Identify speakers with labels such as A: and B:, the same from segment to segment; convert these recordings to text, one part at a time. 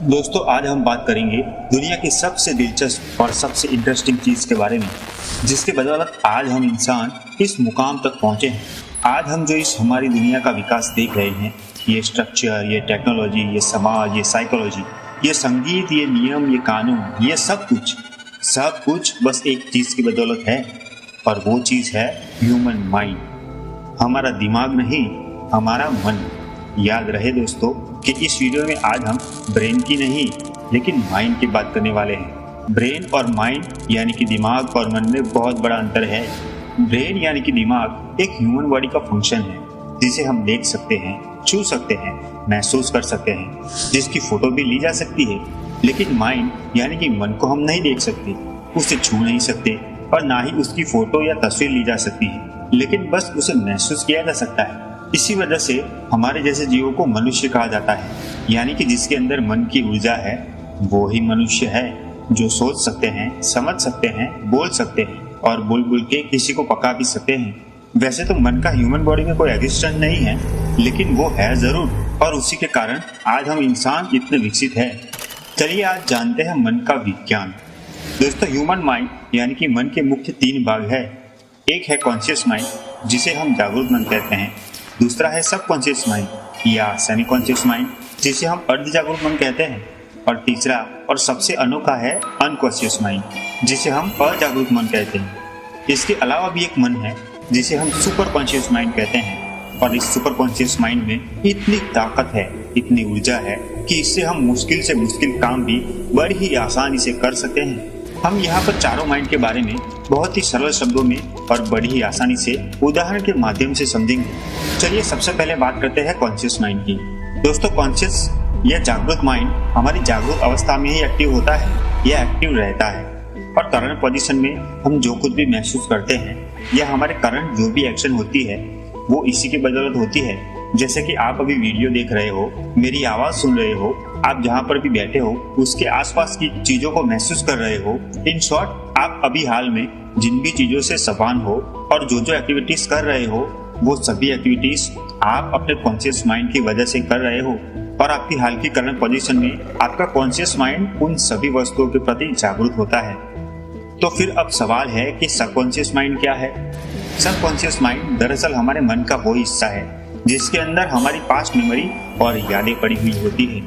A: दोस्तों आज हम बात करेंगे दुनिया की सबसे दिलचस्प और सबसे इंटरेस्टिंग चीज़ के बारे में, जिसके बदौलत आज हम इंसान इस मुकाम तक पहुंचे हैं। आज हम जो इस हमारी दुनिया का विकास देख रहे हैं, ये स्ट्रक्चर, ये टेक्नोलॉजी, ये समाज, ये साइकोलॉजी, ये संगीत, ये नियम, ये कानून, ये सब कुछ बस एक चीज़ की बदौलत है, और वो चीज़ है ह्यूमन माइंड। हमारा दिमाग नहीं, हमारा मन। याद रहे दोस्तों कि इस वीडियो में आज हम ब्रेन की नहीं लेकिन माइंड की बात करने वाले हैं। ब्रेन और माइंड यानी कि दिमाग और मन में बहुत बड़ा अंतर है। ब्रेन यानी कि दिमाग एक ह्यूमन बॉडी का फंक्शन है, जिसे हम देख सकते हैं, छू सकते हैं, महसूस कर सकते हैं, जिसकी फोटो भी ली जा सकती है। लेकिन माइंड यानी कि मन को हम नहीं देख सकते, उसे छू नहीं सकते और ना ही उसकी फोटो या तस्वीर ली जा सकती है, लेकिन बस उसे महसूस किया जा सकता है। इसी वजह से हमारे जैसे जीवों को मनुष्य कहा जाता है, यानी कि जिसके अंदर मन की ऊर्जा है वो ही मनुष्य है, जो सोच सकते हैं, समझ सकते हैं, बोल सकते हैं और बोल के किसी को पका भी सकते हैं। वैसे तो मन का ह्यूमन बॉडी में कोई एग्जिस्टेंस नहीं है, लेकिन वो है जरूर, और उसी के कारण आज हम इंसान इतने विकसित है। चलिए आज जानते हैं मन का विज्ञान। दोस्तों ह्यूमन माइंड यानी कि मन के मुख्य 3 भाग है। एक है कॉन्शियस माइंड, जिसे हम जागरूक मन कहते हैं। दूसरा है सबकॉन्शियस माइंड या सेमी कॉन्शियस माइंड, जिसे हम अर्ध जागरूक मन कहते हैं। और तीसरा और सबसे अनोखा है अनकॉन्शियस माइंड, जिसे हम अजागरूक मन कहते हैं। इसके अलावा भी एक मन है जिसे हम सुपर कॉन्शियस माइंड कहते हैं, और इस सुपर कॉन्शियस माइंड में इतनी ताकत है, इतनी ऊर्जा है कि इससे हम मुश्किल से मुश्किल काम भी बड़ी ही आसानी से कर सकते हैं। हम यहाँ पर चारों माइंड के बारे में बहुत ही सरल शब्दों में और बड़ी ही आसानी से उदाहरण के माध्यम से समझेंगे। चलिए सबसे पहले बात करते हैं कॉन्शियस माइंड की। दोस्तों कॉन्शियस या जागरूक माइंड हमारी जागरूक अवस्था में ही एक्टिव होता है या एक्टिव रहता है, और करंट पोजीशन में हम जो कुछ भी महसूस करते हैं या हमारे करंट जो भी एक्शन होती है वो इसी की बदौलत होती है। जैसे कि आप अभी वीडियो देख रहे हो, मेरी आवाज सुन रहे हो, आप जहाँ पर भी बैठे हो उसके आसपास की चीजों को महसूस कर रहे हो। इन शॉर्ट आप अभी हाल में जिन भी चीजों से सबान हो और जो एक्टिविटीज कर रहे हो, वो सभी एक्टिविटीज आप अपने कॉन्शियस माइंड की वजह से कर रहे हो, और आपकी हाल की करंट पोजीशन में आपका कॉन्शियस माइंड उन सभी वस्तुओं के प्रति जागरूक होता है। तो फिर अब सवाल है कि सबकॉन्शियस माइंड क्या है? सबकॉन्शियस माइंड दरअसल हमारे मन का वो हिस्सा है जिसके अंदर हमारी पास्ट मेमोरी और यादें पड़ी हुई होती है,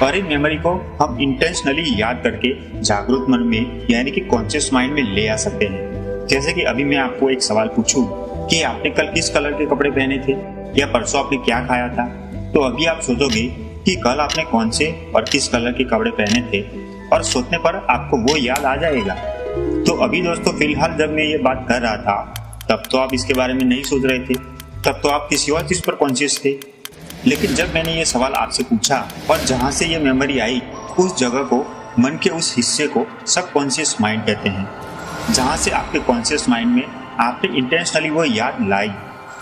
A: और इन मेमोरी को हम इंटेंशनली याद करके जागरूक मन में यानी कि कॉन्शियस माइंड में ले आ सकते हैं। जैसे कि अभी मैं आपको एक सवाल पूछूं कि आपने कल किस कलर के कपड़े पहने थे, या परसों आपने क्या खाया था, तो अभी आप सोचोगे कि कल आपने कौन से और किस कलर के कपड़े पहने थे, और सोचने पर आपको वो याद आ जाएगा। तो अभी दोस्तों फिलहाल जब मैं ये बात कर रहा था तब तो आप इसके बारे में नहीं सोच रहे थे, तब तो आप किसी और चीज पर कॉन्शियस थे। लेकिन जब मैंने ये सवाल आपसे पूछा और जहाँ से ये मेमोरी आई, उस जगह को, मन के उस हिस्से को सबकॉन्शियस माइंड कहते हैं, जहाँ से आपके कॉन्शियस माइंड में आपने इंटेंशनली वो याद लाई।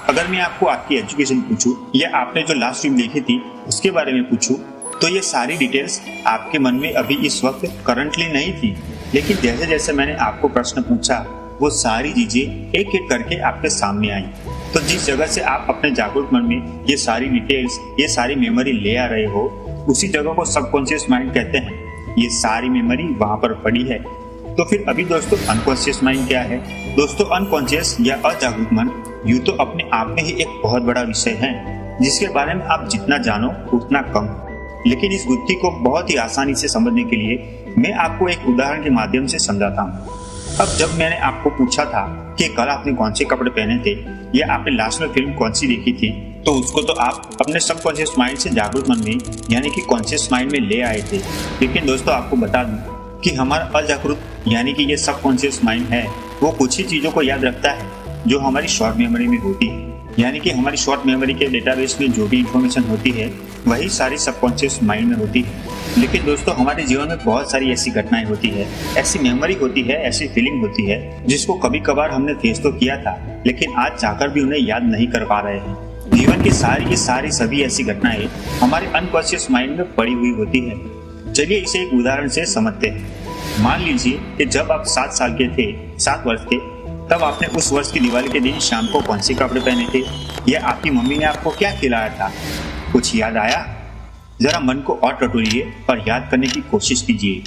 A: अगर मैं आपको आपकी एजुकेशन पूछूं या आपने जो लास्ट फिल्म देखी थी उसके बारे में पूछूं, तो ये सारी डिटेल्स आपके मन में अभी इस वक्त करंटली नहीं थी, लेकिन जैसे जैसे मैंने आपको प्रश्न पूछा वो सारी चीजें एक एक करके आपके सामने आई। तो जिस जगह से आप अपने जागरूक मन में ये सारी डिटेल्स, ये सारी मेमोरी ले आ रहे हो, उसी जगह को सबकॉन्शियस माइंड कहते हैं। ये सारी मेमोरी वहां पर पड़ी है। तो फिर अभी दोस्तों अनकॉन्शियस माइंड क्या है? दोस्तों अनकॉन्शियस या अजागरूक मन यूं तो अपने आप में ही एक बहुत बड़ा विषय है, जिसके बारे में आप जितना जानो उतना कम। लेकिन इस बुद्धि को बहुत ही आसानी से समझने के लिए मैं आपको एक उदाहरण के माध्यम से समझाता हूँ। अब जब मैंने आपको पूछा था कि कल आपने कौन से कपड़े पहने थे या आपने लास्ट में फिल्म कौन सी देखी थी, तो उसको तो आप अपने सबकॉन्शियस माइंड से जागरूक मन में यानी कि कॉन्शियस माइंड में ले आए थे। लेकिन दोस्तों आपको बता दूं कि हमारा अजागरूक यानी कि ये सबकॉन्शियस माइंड है, वो कुछ ही चीजों को याद रखता है जो हमारी शॉर्ट मेमोरी में होती है। यानी कि हमारी शॉर्ट मेमोरी के डेटाबेस में जो भी इंफॉर्मेशन होती है वही सारी सबकॉन्शियस माइंड में होती है। लेकिन दोस्तों हमारे जीवन में बहुत सारी ऐसी घटनाएं होती है, ऐसी मेमोरी होती है, ऐसी फीलिंग होती है जिसको कभी कभार हमने फेस तो किया था, लेकिन आज जाकर भी उन्हें याद नहीं कर पा रहे हैं। जीवन की सारी सभी ऐसी घटनाएं हमारे अनकॉन्शियस माइंड में पड़ी हुई होती है। चलिए इसे एक उदाहरण से समझते हैं। मान लीजिए कि जब आप 7 साल के थे, 7 वर्ष के, तब आपने उस वर्ष की दिवाली के दिन शाम को कौन से कपड़े पहने थे, या आपकी मम्मी ने आपको क्या खिलाया था? कुछ याद आया? जरा मन को और टटोलिए और याद करने की कोशिश कीजिए।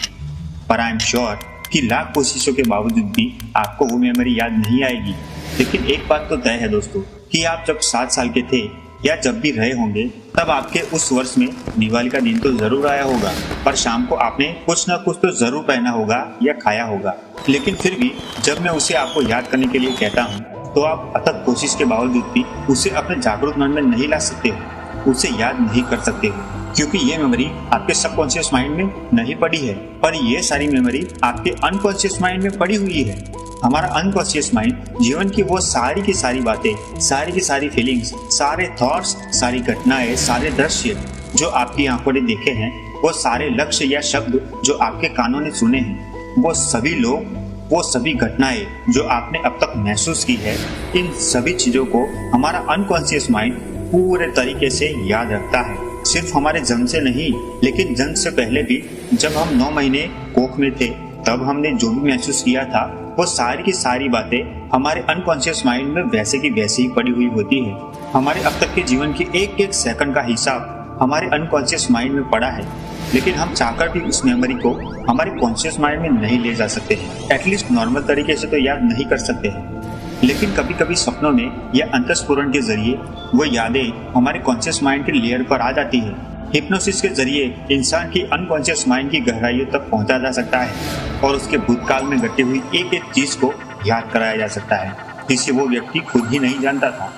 A: पर आई एम श्योर कि लाख कोशिशों के बावजूद भी आपको वो मेमोरी याद नहीं आएगी। लेकिन एक बात तो तय है दोस्तों कि आप जब 7 साल के थे या जब भी रहे होंगे, तब आपके उस वर्ष में दिवाली का दिन तो जरूर आया होगा, पर शाम को आपने कुछ न कुछ तो जरूर पहना होगा या खाया होगा। लेकिन फिर भी जब मैं उसे आपको याद करने के लिए कहता हूँ, तो आप अथक कोशिश के बावजूद भी उसे अपने जागरूक मन में नहीं ला सकते हो, उसे याद नहीं कर सकते हो, क्योंकि ये मेमोरी आपके सबकॉन्शियस माइंड में नहीं पड़ी है, पर ये सारी मेमोरी आपके अनकॉन्शियस माइंड में पड़ी हुई है। हमारा अनकॉन्शियस माइंड जीवन की वो सारी की सारी बातें, सारी की सारी फीलिंग्स, सारे थॉट्स, सारी घटनाएं, सारे दृश्य जो आपकी आंखों ने देखे हैं, वो सारे लक्ष्य या शब्द जो आपके कानों ने सुने हैं, वो सभी लोग, वो सभी घटनाएं जो आपने अब तक महसूस की है, इन सभी चीजों को हमारा अनकॉन्शियस माइंड पूरे तरीके से याद रखता है। सिर्फ हमारे जन्म से नहीं, लेकिन जन्म से पहले भी जब हम 9 महीने कोख में थे, तब हमने जो भी महसूस किया था, वो सारी की सारी बातें हमारे अनकॉन्शियस माइंड में वैसे की वैसे ही पड़ी हुई होती है। हमारे अब तक के जीवन के एक एक सेकंड का हिसाब हमारे अनकॉन्शियस माइंड में पड़ा है, लेकिन हम चाहकर भी उस मेमोरी को हमारे कॉन्शियस माइंड में नहीं ले जा सकते हैं। एटलीस्ट नॉर्मल तरीके से तो याद नहीं कर सकते हैं, लेकिन कभी कभी सपनों में या अंतस्फुरण के जरिए वो यादें हमारे कॉन्शियस माइंड के लेयर पर आ जाती है। हिप्नोसिस के जरिए इंसान की अनकॉन्शियस माइंड की गहराइयों तक पहुंचा जा सकता है और उसके भूतकाल में घटी हुई एक एक चीज को याद कराया जा सकता है, जिसे वो व्यक्ति खुद ही नहीं जानता था।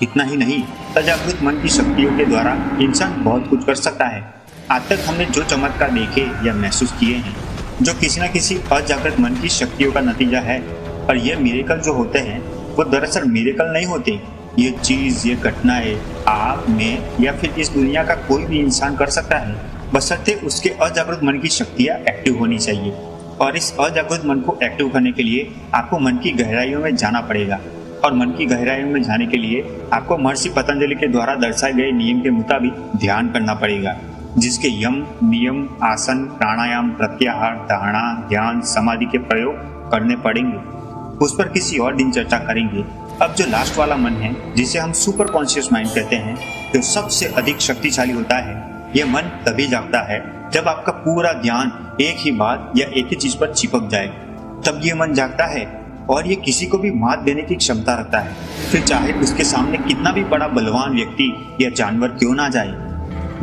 A: इतना ही नहीं, अजागृत मन की शक्तियों के द्वारा इंसान बहुत कुछ कर सकता है। आज तक हमने जो चमत्कार देखे या महसूस किए हैं, जो किसी न किसी अजागृत मन की शक्तियों का नतीजा है, और ये मिरेकल जो होते हैं वो दरअसल मिरेकल नहीं होते। ये चीज, ये घटनाएं आप, मैं या फिर इस दुनिया का कोई भी इंसान कर सकता है, बशर्ते उसके अजागृत मन की शक्तियां एक्टिव होनी चाहिए। और इस अजागृत मन को एक्टिव करने के लिए आपको मन की गहराइयों में जाना पड़ेगा, और मन की गहराइयों में जाने के लिए आपको महर्षि पतंजलि के द्वारा दर्शाए गए नियम के मुताबिक ध्यान करना पड़ेगा, जिसके यम, नियम, आसन, प्राणायाम, प्रत्याहार, धारणा, ध्यान, समाधि के प्रयोग करने पड़ेंगे। उस पर किसी और दिन चर्चा करेंगे। अब जो लास्ट वाला मन है, जिसे हम सुपर कॉन्शियस माइंड कहते हैं, जो सबसे अधिक शक्तिशाली होता है, यह मन तभी जागता है जब आपका पूरा ध्यान एक ही बात या एक ही चीज पर चिपक जाए। तब ये मन जागता है और ये किसी को भी मात देने की क्षमता रखता है, फिर चाहे उसके सामने कितना भी बड़ा बलवान व्यक्ति या जानवर क्यों ना जाए।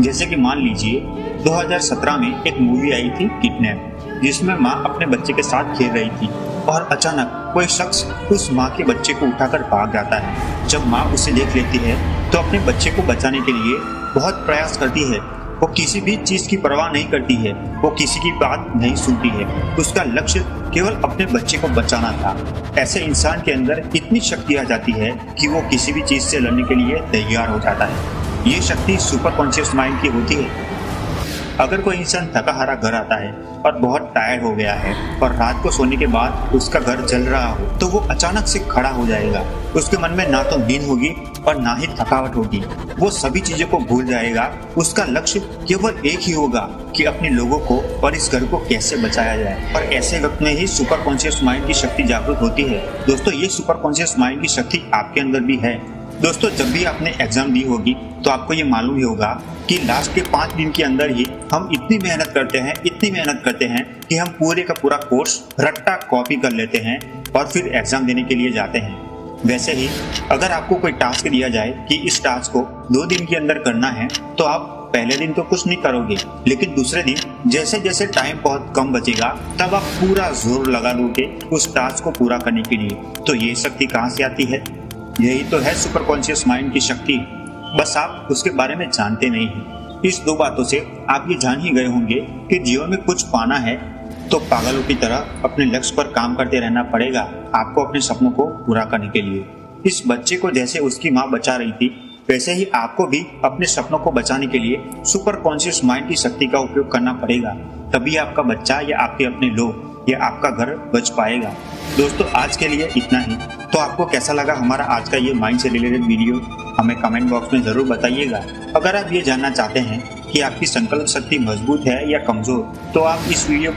A: जैसे कि मान लीजिए 2017 में एक मूवी आई थी किडनैप, जिसमें माँ अपने बच्चे के साथ खेल रही थी और अचानक कोई शख्स उस माँ के बच्चे को उठाकर भाग जाता है। जब माँ उसे देख लेती है तो अपने बच्चे को बचाने के लिए बहुत प्रयास करती है। वो किसी भी चीज की परवाह नहीं करती है, वो किसी की बात नहीं सुनती है। उसका लक्ष्य केवल अपने बच्चे को बचाना था। ऐसे इंसान के अंदर इतनी शक्ति आ जाती है कि वो किसी भी चीज से लड़ने के लिए तैयार हो जाता है। ये शक्ति सुपर कॉन्शियस माइंड की होती है। अगर कोई इंसान थका हारा घर आता है और बहुत टायर्ड हो गया है और रात को सोने के बाद उसका घर जल रहा हो, तो वो अचानक से खड़ा हो जाएगा। उसके मन में ना तो नींद होगी और ना ही थकावट होगी। वो सभी चीजों को भूल जाएगा। उसका लक्ष्य केवल एक ही होगा कि अपने लोगों को और इस घर को कैसे बचाया जाए। और ऐसे वक्त में ही सुपर कॉन्शियस माइंड की शक्ति जागृत होती है। दोस्तों, ये सुपर कॉन्शियस माइंड की शक्ति आपके अंदर भी है। दोस्तों, जब भी आपने एग्जाम दी होगी तो आपको ये मालूम ही होगा कि लास्ट के 5 दिन के अंदर ही हम इतनी मेहनत करते हैं कि हम पूरे का पूरा कोर्स रट्टा कॉपी कर लेते हैं और फिर एग्जाम देने के लिए जाते हैं। वैसे ही अगर आपको कोई टास्क दिया जाए कि इस टास्क को 2 दिन के अंदर करना है, तो आप पहले दिन तो कुछ नहीं करोगे, लेकिन दूसरे दिन जैसे जैसे टाइम बहुत कम बचेगा, तब आप पूरा जोर लगा दोगे उस टास्क को पूरा करने के लिए। तो ये शक्ति कहाँ से आती है? यही तो है सुपर कॉन्शियस माइंड की शक्ति, बस आप उसके बारे में जानते नहीं हैं। इस 2 बातों से आप ये जान ही गए होंगे कि जीवन में कुछ पाना है तो पागलों की तरह अपने लक्ष्य पर काम करते रहना पड़ेगा आपको अपने सपनों को पूरा करने के लिए। इस बच्चे को जैसे उसकी माँ बचा रही थी, वैसे ही आपको भी अपने सपनों को बचाने के लिए सुपर कॉन्शियस माइंड की शक्ति का उपयोग करना पड़ेगा। तभी आपका बच्चा या आपके अपने लोग या आपका घर बच पाएगा। दोस्तों, आज के लिए इतना ही। तो आपको कैसा लगा हमारा आज का ये माइंड से रिलेटेड वीडियो, हमें कमेंट बॉक्स में जरूर बताइएगा। अगर आप ये जानना चाहते हैं कि आपकी संकल्प शक्ति मजबूत है या कमजोर, तो आप इस वीडियो